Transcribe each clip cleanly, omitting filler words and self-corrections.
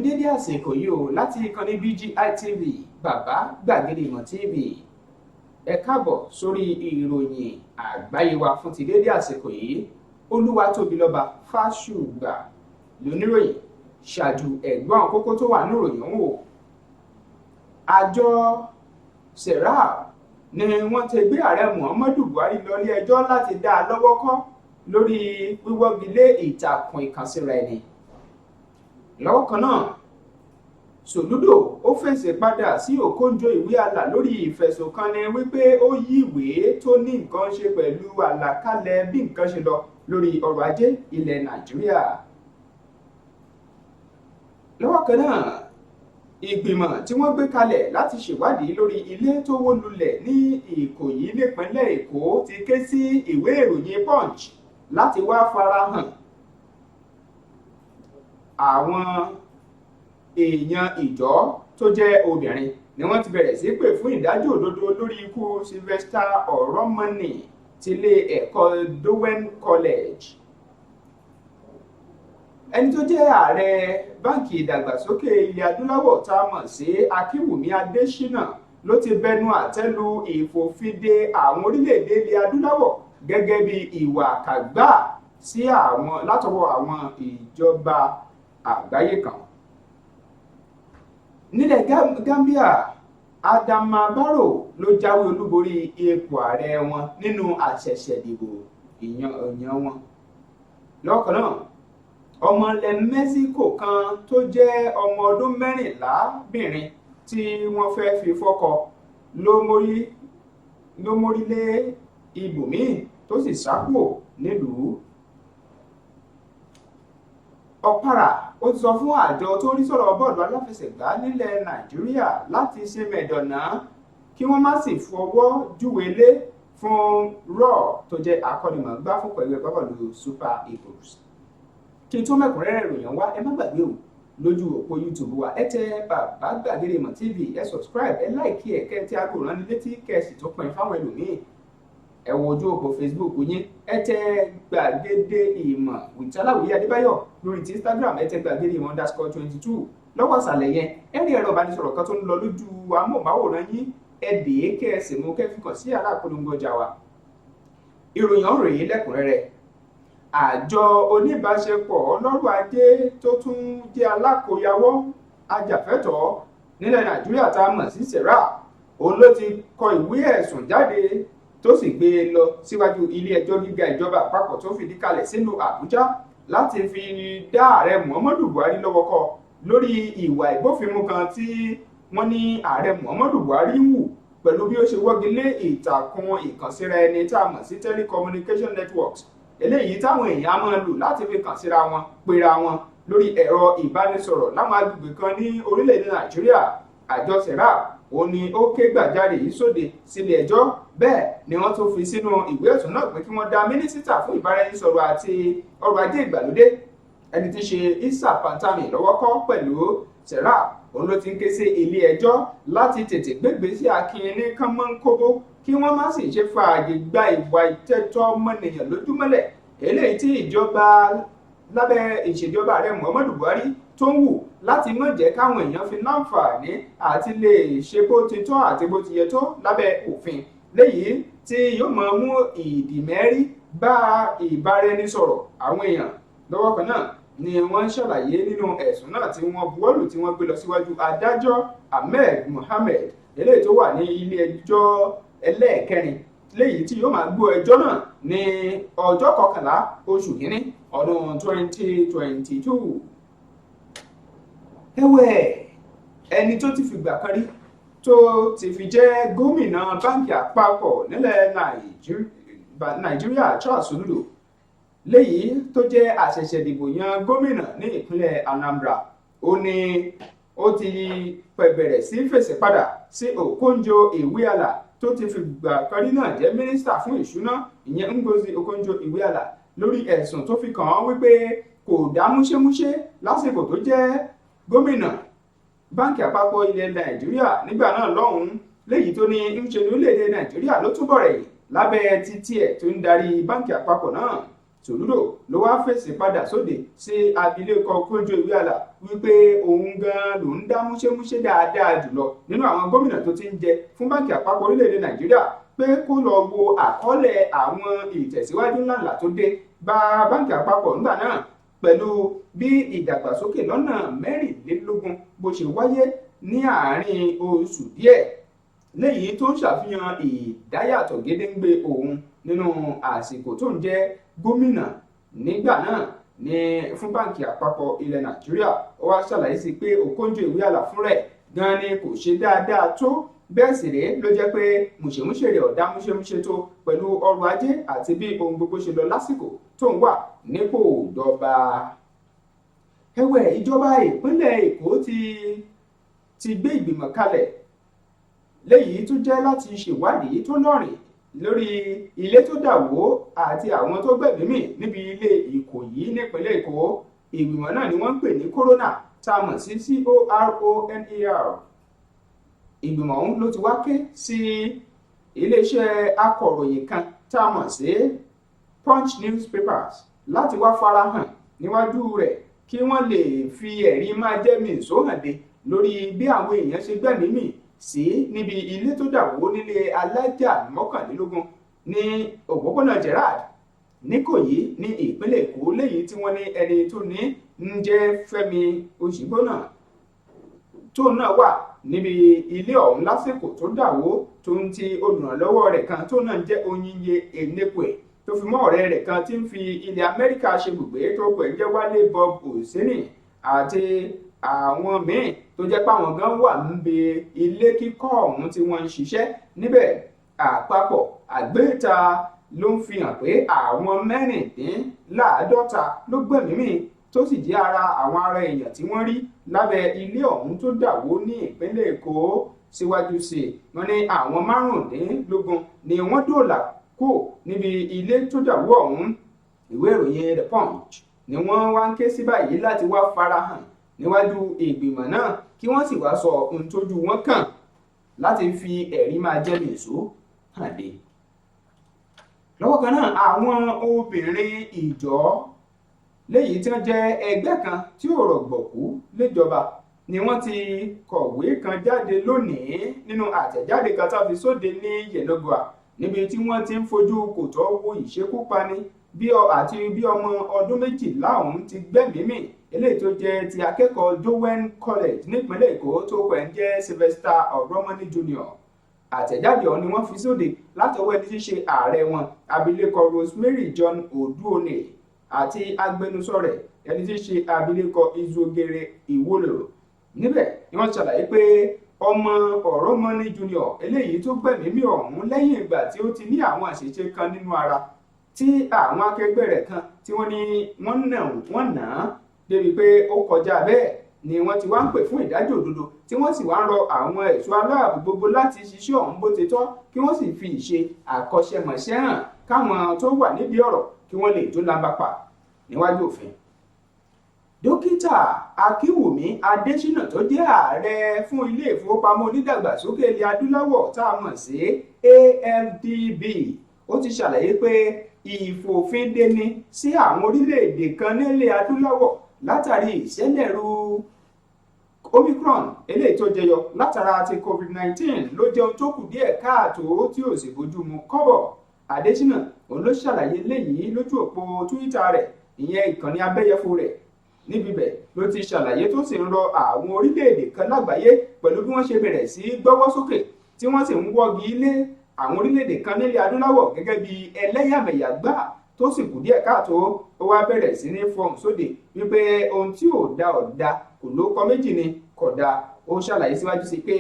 dédé àsìkò yìí o láti ìkànnì BGI TV bàbá gbàgede ìmọ̀ TV ẹ káàbọ̀ sórí ìròyìn àgbáyé wa fún ti dédé àsìkò yìí Olúwatóbilọ́ba Fásùgbà lóníròyìn ṣáájú ẹ̀gbọ́n kókó tó wà níròyìn ọ̀hún o. Àjọ serap ni wọ́n ti gbé ààrẹ Muhammadu Buhari lọ ilé ẹjọ́ láti dá a lọ́wọ́ kọ́ lórí wíwọ́gilé ìtàkùn ìkànsíra ẹni. Lọ́wọ́ kan náà Soludo ó fèsì padà sí Okonjo-Iweala lórí ìfẹ̀sùnkanni wípé ó yí ìwé tó ní nǹkan ṣe pẹ̀lú àlàkalẹ̀ bí nǹkan ṣe lọ lórí ọrọ̀ ajé ilẹ̀ Nàìjíríà. Lọ́wọ́ kan náà ìgbìmọ̀ tí wọ́n gbé kalẹ̀ láti ṣèwádìí lórí ilé tó wó lulẹ̀ ní Ìkòyí nípínlẹ̀ Èkó ti ké sí ìwé ìròyìn Punch láti wá farahàn. Àwọn èèyàn ìjọ tó jẹ́ obìnrin ni wọ́n ti bẹ̀rẹ̀ sí pè fún ìdájọ́ òdodo lórí ikú Sylvester Oromoni tilé ẹ̀kọ́ Dowen College. Ẹni tó jẹ́ ààrẹ báǹkì ìdàgbàsókè ilẹ̀ adúláwọ̀ tá a mọ̀ sí Akínwùmí Adésínà ló ti bẹnu àtẹ́ lu ìfòfinde àwọn orílẹ̀-èdè ilẹ̀ adúláwọ̀ gẹ́gẹ́ bí ìwà àkàgbà sí àwọn látọwọ́ àwọn ìjọba àgbáyé kan. Nílẹ̀ Gambia Adama Barrow ló jáwé olúborí ipò ààrẹ wọn nínú àṣẹ̀ṣẹ̀dìbò ìyàn wọn. Lọ́kàn náà ọmọ ilẹ̀ Mexico kan tó jẹ́ ọmọ ọdún 14 bìnrin tí wọ́n fẹ́ fi fọ́kọ ló mórí lé ibòmíì tó sì sá kúrò nílùú. Ọ̀pàrà ó ti sọ fún àjọ tó ń rí sọ̀rọ̀ bọ́ọ̀lù aláfẹsẹ̀gbá nílẹ̀ Nàìjíríà láti ṣe mẹ̀dọ̀nà kí wọ́n má sì fọwọ́ júwèlé fún Raw tó jẹ́ akọ́nimọ̀ọ́gbá fún pẹ̀lú ẹgbẹ́ bọ́ọ̀lù Super Eagles. Kí n tó mẹ́kúnrẹ́rẹ́ ìròyìn wá ẹ má gbàgbé o lójú òpó YouTube wa ẹ tẹ bàbá gbàgede ìmọ̀ TV ẹ subscribe ẹ like ẹ kẹ́ ẹ tí aago rán ni létí kẹ́ ẹ sì tó pin fáwọn ẹlòmíì. Ẹ wo ojú òpó Facebook yín ẹ tẹ gbàgede ìmọ̀ with Aláwìyé Adébáyọ̀ lórí ti Instagram ẹ tẹ gbàgede ìmọ̀ _22 lọ́wọ́ àṣàlẹ̀ yẹn ẹ rí ẹ̀rọ ìbánisọ̀rọ̀ kan tó ń lọ lójú amóhùnmáwòrán yín ẹ dè é kẹ́ ẹ sì mú kẹ́ fi kàn sí aláàpolongo ọjà wa. Ìròyìn ọ̀rọ̀ yìí lẹ́kùnrẹ́rẹ́ àjọ oníbàṣepọ̀ ọlọ́rọ̀ ajé tó tún jẹ́ alákòyawọ́ ajàfẹ́tọ̀ọ́ nílẹ̀ Nàìjíríà tá a mọ̀ sí serap òun ló ti kọ ìwé ẹ̀sùn jáde tó sì gbé e lọ síwájú ilé ẹjọ́ gíga ìjọba àpapọ̀ tó fìdí kalẹ̀ sínú Àbújá láti fi dá ààrẹ Muhammadu Buhari lọ́wọ́ kọ lórí ìwà ìbófinmu kan tí wọ́n ní ààrẹ Muhammadu Buhari ń wù pẹ̀lú bí ó ṣe wọ́gi lé ìtàkùn ìkànsíra ẹni tá a mọ̀ sí telecommunication networks eléyìí táwọn èèyàn máa ń lò láti fi kàn síra wọn pera wọn lórí ẹ̀rọ ìbánisọ̀rọ̀ láwọn agbègbè kan ní orílẹ̀-èdè Nàìjíríà. Àjọ serap ó ní ó ké gbàjarè yìí sóde sílé ẹjọ́ bẹ́ẹ̀ ni wọ́n tún fi sínú ìwé ẹ̀sùn náà pé kí wọ́n dá mínísítà fún ìbáraẹnisọ̀rọ̀ àti ọrọ̀ ajé ìgbàlódé ẹni tí í ṣe Issa Pantami lọ́wọ́ kọ́ pẹ̀lú serap òun ló ti ń ké sí ilé ẹjọ́ láti tètè gbégbé sí akin ní kánmọ́nkóbó kí wọ́n má sì ṣe fààyè gba ìwà ìtẹ́tọ́ ọmọnìyàn lójúmọ́lẹ̀ eléyìí tí ìjọba lábẹ́ ìṣèjọba ààrẹ Muhammadu Buhari tó ń wù láti má jẹ́ káwọn èèyàn fi láǹfààní àti lè ṣe bó ti tọ́ àti bó ti yẹ tó lábẹ́ òfin léyìí tí yóò máa mú ìdìmẹ́rí bá ìbáraẹnisọ̀rọ̀ àwọn èèyàn. Lọ́wọ́ kan náà ni wọ́n ń ṣàlàyé nínú ẹ̀sùn náà tí wọ́n buwọ́lù tí wọ́n gbé lọ síwájú adájọ́ Ahmed Mohammed eléyìí tó wà ní ilé ẹjọ́ ẹlẹ́ẹ̀kẹrin léyìí tí yóò máa gbọ́ ẹjọ́ náà ní ọjọ́ 11 oṣù kínní ọdún 2022. Ẹ̀wẹ̀ ẹni tó ti fìgbà kan rí tó ti fi jẹ́ gómìnà báǹkì àpapọ̀ nílẹ̀ Nàìjíríà Charles Soludo léyìí tó jẹ́ àṣẹ̀ṣẹ̀dìbò yan gómìnà ní ìpínlẹ̀ Anambra ó ní ó ti bẹ̀rẹ̀ sí fèsì padà sí Okonjo-Iweala tó ti fìgbà kan rí náà jẹ́ mínísítà fún ìṣúná ìyẹn Ngozi Okonjo-Iweala lórí ẹ̀sùn tó fi kàn án wípé kò dá múṣémúṣé lásìkò tó jẹ́ gómìnà báǹkì àpapọ̀ ilẹ̀ Nàìjíríà nígbà náà lọ́hùn-ún léyìí tó ní ń ṣe ní orílẹ̀-èdè Nàìjíríà ló túbọ̀ rẹ̀ lábẹ́ títí ẹ̀ tó ń darí báǹkì àpapọ̀ náà. Sòlúdò ló wá fèsì padà sóde sí abilékọ Kóńjó-Iweala wípé òun gan ló ń dá múṣẹ́múṣẹ́ dáadáa jùlọ nínú àwọn gómìnà tó ti ń jẹ fún báńkì àpapọ̀ orílẹ̀-èdè Nàìjíríà, pé kó lọ wo àkọọ́lẹ̀ àwọn ìtẹ̀síwájú ńláńlá tó dé bá báńkì àpapọ̀ nígbà náà, pẹ̀lú bí ìdàgbàsókè lọ́nà 24 bó ṣe wáyé ní àárín oṣù díẹ̀, léyìí tó ń ṣàfihàn ìdáyàtọ̀ gédéǹgbé òun nínú àsìkò tó ń jẹ́ gómìnà nígbà náà ní fún báńkì àpapọ̀ ilẹ̀ Nàìjíríà. Ó wá ṣàlàyé sí pé Kóńjó-Iweala fúnra ẹ̀ gan ni kò ṣe dáadáa tó, bẹ́ẹ̀ sì rèé ló jẹ́ pé mùṣemúṣe rẹ̀ ọ̀dá múṣemúṣe tó pẹ̀lú ọrọ̀ ajé àti bí ohun gbogbo ṣe lọ lásìkò tó ń wà nípò ìjọba. Ẹ̀wẹ̀, ìjọba ìpínlẹ̀ Èkó ti gbé ìgbìmọ̀ kalẹ̀ léyìí tó jẹ́ láti ṣèwádìí tó lọ́rìn lórí ilé tó dà wó àti àwọn tó gbẹ̀mí mì níbi ilé Ìkòyí nípínlẹ̀ Èkó. Ìgbìmọ̀ náà ni wọ́n ń pè ní Coroner, tá a mọ̀ sí CORONER. Ìgbìmọ̀ ọ̀hún ló ti wá ké sí iléeṣẹ́ akọ̀ròyìn kan tá a mọ̀ sí Punch Newspapers láti wá farahàn níwájú rẹ̀ kí wọ́n lè fi ẹ̀rí máa jẹ́ mi ìsóhànde lórí bí àwọn èèyàn ṣe gbẹ̀mí mì sí níbi ilé tó dà wó nílé alájà 21 ní òpópónà Gerrard níkòyí ní ìpínlẹ̀ Èkó, léyìí tí wọ́n ní ẹni tó ní ń jẹ́ Fẹ́mi Òṣìgbónà tó náà wà níbi ilé ọ̀hún lásìkò tó dà wó, tó ń ti olùrànlọ́wọ́ rẹ̀ kan tó náà jẹ́ Onyinye Enekwe, tó fi mọ́ ọ̀rẹ́ rẹ̀ kan tí ń fi ilẹ̀ Amẹ́ríkà ṣe ibùgbé tó pẹ̀ jẹ́ Wálé Bob Oseni àti àwọn míì tó jẹ́ páwọn gan wà níbi ilé kíkọ́ ọ̀hún tí wọ́n ń ṣiṣẹ́ níbẹ̀. Àpapọ̀ àgbéta ló ń fi hàn pé àwọn 54 ló gbẹ̀mí mì tó sì jẹ́ ara àwọn ará èèyàn tí wọ́n rí lábẹ́ ilé ọ̀hún tó dà wó ní ìpínlẹ̀ Èkó. Síwájú sí i, wọ́n ní àwọn 15 ni wọ́n dóòlà kó níbi ilé tó dà wó ọ̀hún. Ìwé ìròyìn The Punch ni wọ́n wá ń ké sí báyìí láti wá farahàn níwájú ìgbìmọ̀ náà kí wọ́n sì wá sọ ohun tójú wọn kàn láti fi ẹ̀rí máa jẹ́ nìṣó hàn dé. Lọ́wọ́ kan náà, àwọn obìnrin ìjọ léyìí tí wọ́n jẹ́ ẹgbẹ́ kan tí ò rọ̀gbọ̀kú léjọba ni wọ́n ti kọ̀wé kan jáde lónìí nínú àtẹ̀jáde kan tá a fi sóde ní Yenagoa, níbi tí wọ́n ti ń fojú kò tọ́ wo ìṣekúpani àti bí ọmọ ọdún 12 ọ̀hún ti gbẹ̀mí mì, eléyìí tó jẹ́ ti akẹ́kọ̀ọ́ Jowen College nípínlẹ̀ Èkó tó pẹ̀ ń jẹ́ Sylvester Oromoni Jr. Àtẹ̀jáde ọ̀hún ni wọ́n fi sóde látọwọ́ ẹni tí í ṣe ààrẹ wọn abilékọ Rosemary John Oduone àti agbẹnusọ rẹ̀ ẹni tí í ṣe abilékọ Izugere Iwolo. Níbẹ̀ ni wọ́n ṣàlàyé pé ọmọ Oromoni Jr. eléyìí tó gbẹ̀mí mì ọ̀hún lẹ́yìn ìgbà tí ó ti ní àwọn àṣìṣe kan nínú ara tí àwọn akẹgbẹ́ rẹ̀ kan tí wọ́n ní wọ́n nà á débi pé ó kọjá bẹ́ẹ̀ ni wọ́n ti wá ń pè fún ìdájọ́ òdodo, tí wọ́n sì wá ń rọ àwọn ẹ̀ṣọ́ aláàbò gbogbo láti ṣiṣẹ́ ọ̀hún bó ti tọ́, kí wọ́n sì fi ìṣe àkọ́ṣẹ́mọṣẹ́ hàn káwọn tó wà nídìí ọ̀rọ̀ kí wọ́n lè tó lábàpà níwájú òfin. Dókítà Akínwùmí Adésínà tó jẹ́ ààrẹ fún ilé ìfowópamọ́ onídàgbàsókè ilẹ̀ adúláwọ̀ tá a mọ̀ sí AFDB, ó ti ṣàlàyé pé ìfòfindeni sí àwọn orílẹ̀-èdè kan nílẹ̀ adúláwọ̀ látàrí ìṣẹ̀lẹ̀rú Omicron eléyìí tó jẹyọ látara ti COVID-19 ló jẹun tó kù díẹ̀ káàtó tí ò sì bójú mu kọ́bọ̀. Adésínà òun ló ṣàlàyé léyìí lójú òpó Twitter rẹ̀, ìyẹn ìkànnì abẹ́yẹfò rẹ̀. Níbi bẹ̀ ló ti ṣàlàyé tó sì ń rọ àwọn orílẹ̀-èdè kan lágbàáyé pẹ̀lú bí wọ́n ṣe bẹ̀rẹ̀ sí gbọ́wọ́ sókè tí wọ́n sì ń wọ́gi lé àwọn orílẹ̀-èdè kan nílẹ̀ adúláwọ̀ gẹ́gẹ́ bí ẹlẹ́yàmẹ̀yà gbà tó sì kù díẹ̀ káàtó. Ó wá bẹ̀rẹ̀ sí ní fọ́ọ̀mù sóde wípé ohun tí ò da kò lóko méjì ni kódà. Ó ṣàlàyé síwájú sí pé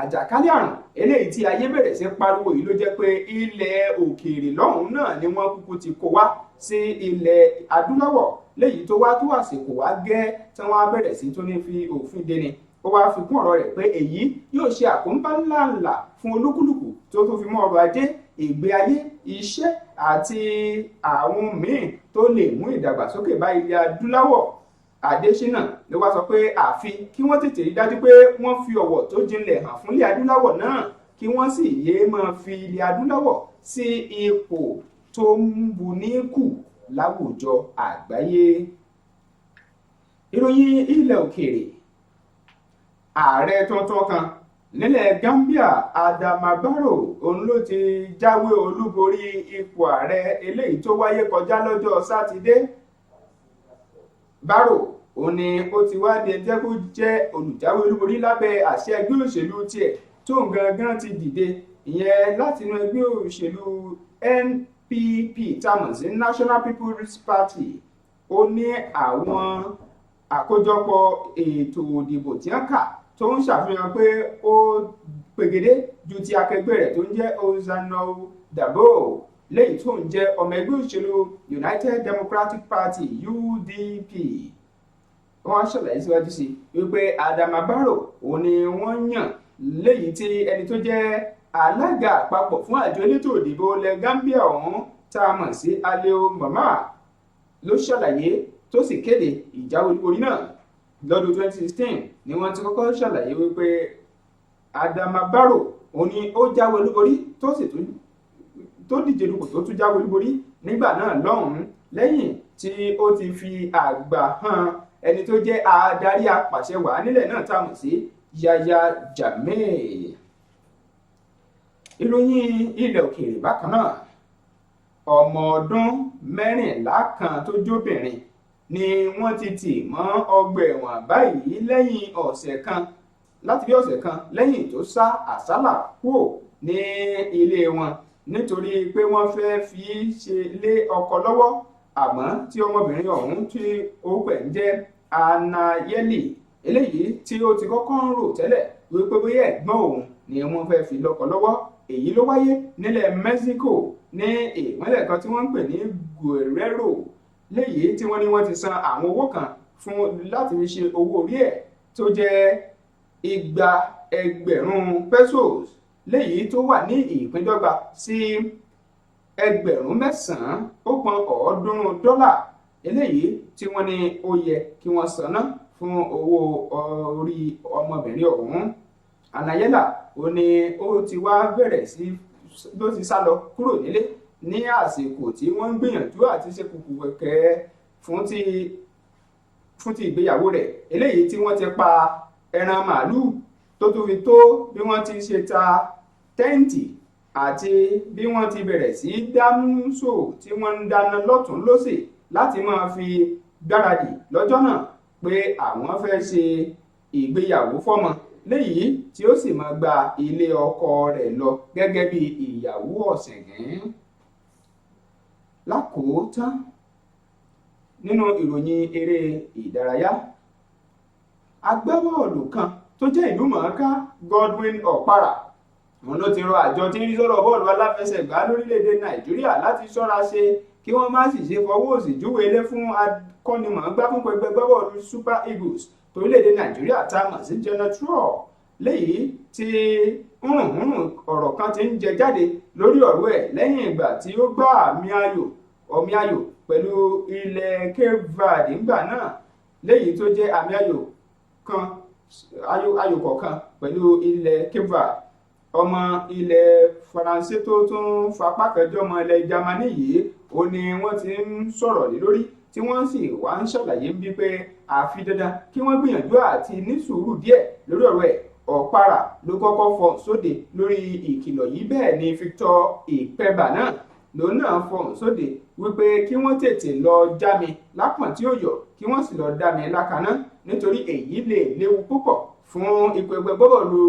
àjàkálẹ̀ àrùn eléyìí tí ayé bẹ̀rẹ̀ sí pariwo yìí ló jẹ́ pé ilẹ̀ òkèèrè lọ́hùn náà ni wọ́n kúkú ti kó wá sí ilẹ̀ adúláwọ̀, léyìí tó wá tó àsìkò wá gẹ́ tí wọ́n á bẹ̀rẹ̀ sí tó ní fi òfin deni. Ó wá fi kún ọ̀rọ̀ rẹ̀ pé èyí yóò ṣe àkóńbá ńláńlá fún olúkúlùkù tó fi mọ́ ọrọ̀ ajé, ìgbé ayé, iṣẹ́ àti àwọn míì tó lè mú ìdàgbàsókè bá ilẹ̀ adúláwọ̀. Adésínà ló wá sọ pé àfi kí wọ́n tètè rí dájú pé wọ́n fi ọ̀wọ̀ tó jinlẹ̀ hàn fún ilẹ̀ adúláwọ̀ náà, kí wọ́n sì yéé máa fi ilẹ̀ adúláwọ̀ sí ipò tó ń bu ní kù láwùjọ àgbáyé. Ìròyìn ilẹ̀ òkèèrè. Ààrẹ tuntun kan nílẹ̀ Gambia Adama Barrow òun ló ti jáwé olúborí ipò ààrẹ eléyìí tó wáyé kọjá lọ́jọ́ sátidé. Barrow òun ni ó ti wá di ẹjẹ́ kó jẹ́ olùjáwé olúborí lábẹ́ àṣẹ ẹgbẹ́ òṣèlú tiẹ̀ tó ń gangan ti dìde ìyẹn látinú ẹgbẹ́ òṣèlú NPP támọ̀ sí National People's Party. Ó ní àwọn àkójọpọ̀ ètò òdìbò tí wọ́n kà tó ń ṣàfihàn pé ó pegedé ju ti akẹgbẹ́ rẹ̀ tó ń jẹ́ Ozano Dabo lẹ́yìn tó ń jẹ́ ọmọ ẹgbẹ́ òṣèlú United Democratic Party UDP. Wọ́n ṣàlàyé síwájú sí wípé Adama Barrow òun ni wọ́n yàn lẹ́yìn tí ẹni tó jẹ́ alága àpapọ̀ fún àjọ elétò òdìbò ilẹ̀ Gambia ọ̀hún tá a mọ̀ sí Aleo Mama ló ṣàlàyé tó sì kéde ìjáwé olúborí náà. Lọ́dún 2016 ni wọ́n ti kọ́kọ́ ṣàlàyé wípé Adama Barrow òun ni ó jáwé olúborí tó díje dupò tó tún jáwé olúborí nígbà náà lọ́hùn-ún lẹ́yìn tí ó ti fi àgbà hàn ẹni tó jẹ́ adarí apàṣẹwàá nílẹ̀ náà tá a mọ̀ sí Yahya Jammeh. Ìròyìn ilẹ̀ òkèèrè bákan náà. Ọmọ ọdún 14 kan tó jóbìnrin ni wọ́n ti tì mọ́ ọgbà ẹ̀wọ̀n báyìí lẹ́yìn ọ̀sẹ̀ kan lẹ́yìn tó sá àsálà kúrò ní ilé wọn nítorí pé wọ́n fẹ́ fi ṣe lé ọkọ lọ́wọ́ àmọ́ tí ọmọbìnrin ọ̀hún tí orúkọ ẹ̀ ń jẹ́ Anayeli eléyìí tí ó ti kọ́kọ́ ń rò tẹ́lẹ̀ wípé bóyá ẹ̀gbọ́n òun ni wọ́n fẹ́ fi lọ́kọ lọ́wọ́. Èyí ló wáyé nílẹ̀ Mexico ní ìpínlẹ̀ kan tí wọ́n ń pè ní Guerrero léyìí tí wọ́n ní wọ́n ti san àwọn owó kan fún láti fi ṣe owó orí ẹ̀ tó jẹ́ 200,000 pesos léyìí tó wà ní ìpíndọ́gba sí 900 dọ́là eléyìí tí wọ́n ní ó yẹ kí wọ́n san ná fún owó orí ọmọbìnrin ọ̀hún. Anayela ó ní ó ti wá bẹ̀rẹ̀ sí ló ti sá lọ kúrò nílé ní àsìkò tí wọ́n ń gbìyànjú àti ṣe kùkù kẹ̀kẹ́ fún ti ìgbéyàwó rẹ̀ eléyìí tí wọ́n ti pa ẹran màálù tó tún fi tó bí wọ́n ti ṣe ta tẹ́ǹtì àti bí wọ́n ti bẹ̀rẹ̀ sí dámúso tí wọ́n ń dáná lọ́tún lósì láti máa fi gbáradì lọ́jọ́ náà pé àwọn fẹ́ ṣe ìgbéyàwó fọ́mọ léyìí tí ó sì máa gba ilé ọkọ rẹ̀ lọ gẹ́gẹ́ bí ìyàwó ọ̀sìngín. Lákòótán nínú ìròyìn eré ìdárayá, agbábọ́ọ̀lù kan tó jẹ́ ìlúmọ̀ọ́ká Godwin Opara òun ló ti rọ àjọ tí ń rí sọ́rọ̀ bọ́ọ̀lù aláfẹsẹ̀gbá lórílẹ̀‐èdè Nàìjíríà láti ṣọ́ra ṣe kí wọ́n má sì ṣe fọwọ́ òsì júwe ilé fún akọ́nimọ̀ọ́gbá fún pẹgbẹ́ gbábọ́ọ̀lù Super Eagles torílẹ̀‐èdè Nàìjíríà tá a mọ̀ sí Genetrol léyìí tí ọ̀rọ̀ kan ti ń jẹ jáde lórí ọ̀rọ̀ ẹ̀ lẹ́yìn ìgbà tí ó gbá àmì ayò pẹ̀lú ilẹ̀ Cape Verde nígbà náà léyìí tó jẹ́ àmì ayò kọ̀ọ̀kan pẹ̀lú ilẹ̀ Cape Verde. Ọmọ ilẹ̀ Faransé tó tún fapá kẹjọ ọmọ ilẹ̀ Jámánì yìí ó ní wọ́n ti ń sọ̀rọ̀ lé lórí tí wọ́n sì wá ń ṣàlàyé bí pé àfi dandan kí wọ́n gbìyànjú àti ní sùúrù díẹ̀ lórí ọ̀rọ̀ ẹ̀. Opara ló kọ́kọ́ fọ̀n sóde lórí ìkìlọ̀ yìí bẹ́ẹ̀ ni Victor Ikpeba náà lòun náà fọ̀n sóde wípé kí wọ́n tètè lọ jámi lápọ̀n tí ó yọ kí wọ́n sì lọ dá mi lákaná nítorí èyí lè léwu púpọ̀ fún ikọ̀ ẹgbẹ́ bọ́ọ̀lù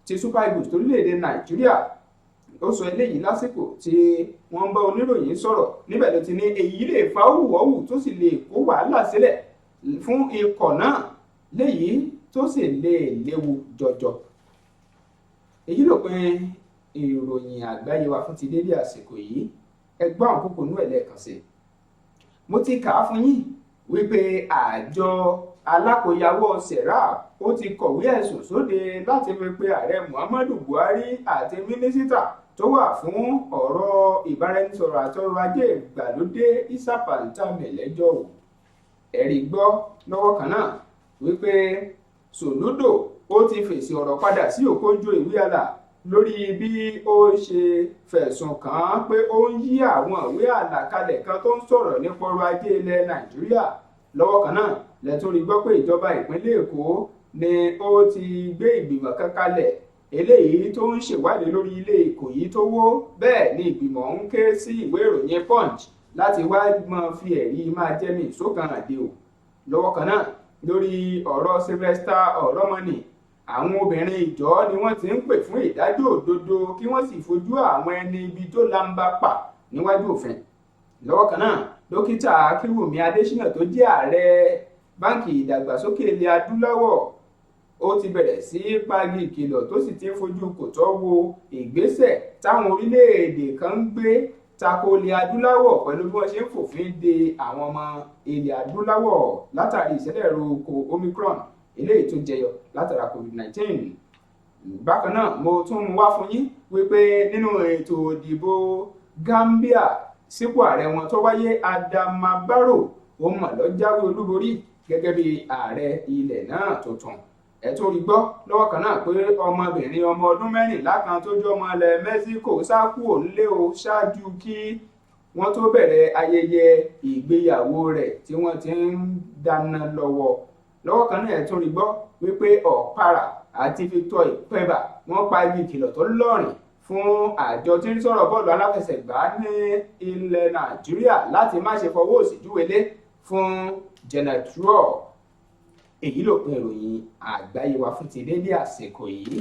ti Super Eagles torílẹ̀-èdè Nàìjíríà. Ó sọ eléyìí lásìkò tí wọ́n ń bá oníròyìn sọ̀rọ̀ níbẹ̀ ló ti ní èyí lè fa òwúwọ́wù tó sì lè kó wàhálà sílẹ̀ fún ikọ̀ náà léyìí tó sì lè léwu jọjọ. Èyí ló pin ìròyìn àgbáyé wa fún ti dédé àsìkò yìí. Ẹgbọ́n àkókò nú ẹ̀ lẹ́ẹ̀kan sí. Mo ti kà á fún yín wípé àjọ alákòyawọ́ Serap ó ti kọ̀wé ẹ̀sùn sóde láti fi pe ààrẹ Muhammadu Buhari àti mínísítà tó wà fún ọ̀rọ̀ ìbáraẹnisọ̀rọ̀ àti ọrọ̀ ajé ìgbàlódé Issa Pantami lẹ́jọ́ o. Ẹ̀rí gbọ́ lọ́wọ́ kan náà wípé Soludo ó ti fèsì ọ̀rọ̀ padà sí Okonjo-Iweala lórí bí ó ṣe fẹ̀sùn kàn án pé ó ń yí àwọn ìwé àlàkalẹ̀ kan tó ń sọ̀rọ̀ nípa ọrọ̀ ajé ilẹ̀ Nàìjíríà. Lọ́wọ́ kan náà lẹ́tún rí gbọ́ pé ìjọba ìpínlẹ̀ Èkó ni ó ti gbé ìgbìmọ̀ kan kalẹ̀ eléyìí tó ń ṣèwádìí lórí ilé Ìkòyí tó wó. Bẹ́ẹ̀ ni ìgbìmọ̀ ń ké sí ìwé ìròyìn Punch láti wá máa fi ẹ̀rí máa jẹ́mi ìsókan àdé o. Lọ́wọ́ kan náà lórí ọ̀rọ̀ Sylvester Oromoni, àwọn obìnrin ìjọ ni wọ́n ti ń pè fún ìdájọ́ òdodo kí wọ́n sì fojú àwọn ẹni ibi tó lamba pa níwájú òfin. Lọ́wọ́ kan náà dókítà Akínwùmí Adésínà tó jẹ́ ààrẹ báńkì ìdàgbàsókè ilẹ̀ adúláwọ̀ ó ti bẹ̀rẹ̀ sí pagi ìkìlọ̀ tó sì ti ń fojú kò tọ́ wo ìgbésẹ̀ táwọn orílẹ̀-èdè kan ń gbé tako ilẹ̀ adúláwọ̀ pẹ̀lú bí wọ́n ṣe ń fòfin de àwọn ọmọ ilẹ̀ adúláwọ̀ látàrí ìṣẹ̀lẹ̀ oko Omicron eléyìí tó jẹyọ látara COVID-19. Bákan náà mo tún mú wá fún yín wípé nínú ètò ìdìbò Gambia sípò ààrẹ wọn tó wáyé, Adama Barrow ó mọ̀ ló jáwé olúborí gẹ́gẹ́ bí ààrẹ ilẹ̀ náà tuntun. Ẹ tún rí gbọ́ lọ́wọ́ kan náà pé ọmọbìnrin ọmọ ọdún 14 kan tó jẹ́ ọmọ ilẹ̀ Mexico sá kúrò nílé o ṣáájú kí wọ́n tó bẹ̀rẹ̀ ayẹyẹ ìgbéyàwó rẹ̀ tí wọ́n ti ń dáná lọ́wọ́. Lọ́wọ́ kan náà ẹ tún rí gbọ́ wípé Ọ̀para àti Victor Ikpeba wọ́n pa ibi ìkìlọ̀ tó lọ́rìn fún àjọ tí ń sọ̀rọ̀ bọ́ọ̀lù aláfẹsẹ̀gbá ní ilẹ̀ Nàìjíríà láti má ṣe fọwọ́ òsì júwèlé fún Janet Rohr. Èyí ló pin ìròyìn àgbáyé wa fún ti dédé àsìkò yìí.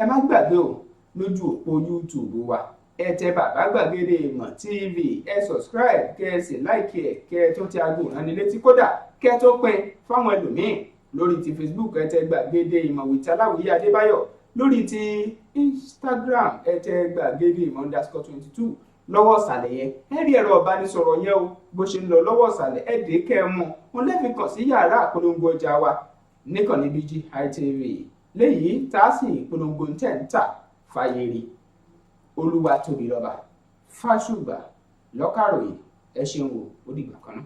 Ẹ má gbàgbé o, lójú òpó YouTube wa ẹ tẹ Bàbá Gbàgede Ìmọ̀ TV, ẹ subscribe kẹ ẹ sì like ẹ kẹ ẹ tó ti aago ìránnilétí kódà kẹ ẹ tó pín fáwọn ẹlòmíín. Lórí ti Facebook ẹ tẹ Gbàgede Ìmọ̀ with Aláwìyé Adébáyọ̀, lórí ti Instagram ẹ tẹ Gbàgede Ìmọ̀ _22. Lọ́wọ́ ìsàlẹ̀ yẹn ẹ rí ẹ̀rọ ìbánisọ̀rọ̀ yẹn o, bó ṣe ń lọ lọ́wọ́ ìsàlẹ̀ ẹ dé kẹ́ ẹ mọ̀ wọn lẹ́fi kàn sí yàrá àpolongo ọjà wa níkànnì BGI TV léyìí tá a sì polongo ń tẹ̀ ń tà fàyè rí. Olúwatóbilọ́ba Fásùgbà lọ́kàròyìn, ẹ ṣeun o, ó dìgbà kan náà.